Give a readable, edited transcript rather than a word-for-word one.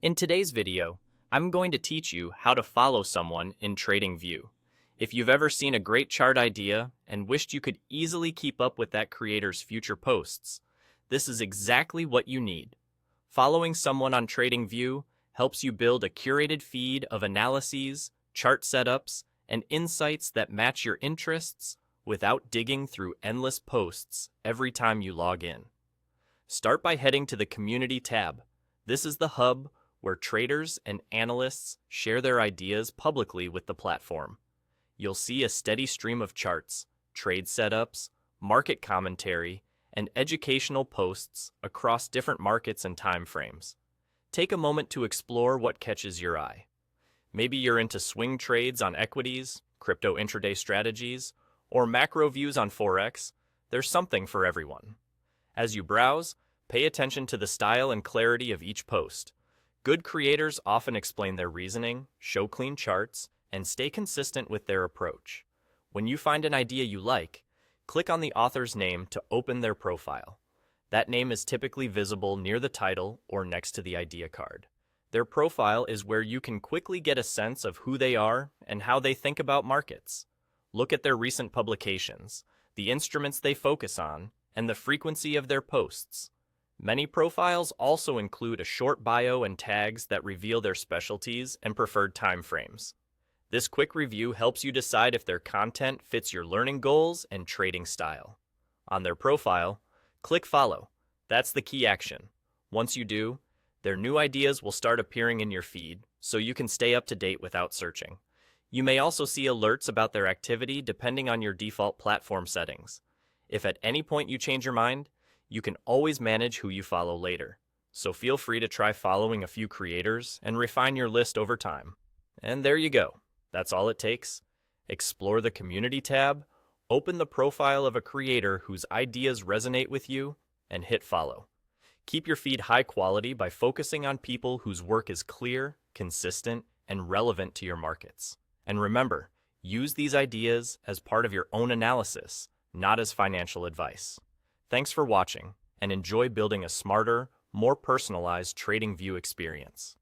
In today's video, I'm going to teach you how to follow someone in TradingView. If you've ever seen a great chart idea and wished you could easily keep up with that creator's future posts, this is exactly what you need. Following someone on TradingView helps you build a curated feed of analyses, chart setups, and insights that match your interests without digging through endless posts every time you log in. Start by heading to the Community tab. This is the hub where traders and analysts share their ideas publicly with the platform. You'll see a steady stream of charts, trade setups, market commentary, and educational posts across different markets and time frames. Take a moment to explore what catches your eye. Maybe you're into swing trades on equities, crypto intraday strategies, or macro views on Forex. There's something for everyone. As you browse, pay attention to the style and clarity of each post. Good creators often explain their reasoning, show clean charts, and stay consistent with their approach. When you find an idea you like, click on the author's name to open their profile. That name is typically visible near the title or next to the idea card. Their profile is where you can quickly get a sense of who they are and how they think about markets. Look at their recent publications, the instruments they focus on, and the frequency of their posts. Many profiles also include a short bio and tags that reveal their specialties and preferred time frames. This quick review helps you decide if their content fits your learning goals and trading style. On their profile, click Follow. That's the key action. Once you do, their new ideas will start appearing in your feed, so you can stay up to date without searching. You may also see alerts about their activity depending on your default platform settings. If at any point you change your mind, you can always manage who you follow later. So feel free to try following a few creators and refine your list over time. And there you go. That's all it takes. Explore the Community tab, open the profile of a creator whose ideas resonate with you, and hit follow. Keep your feed high quality by focusing on people whose work is clear, consistent, and relevant to your markets. And remember, use these ideas as part of your own analysis, not as financial advice. Thanks for watching, and enjoy building a smarter, more personalized TradingView experience.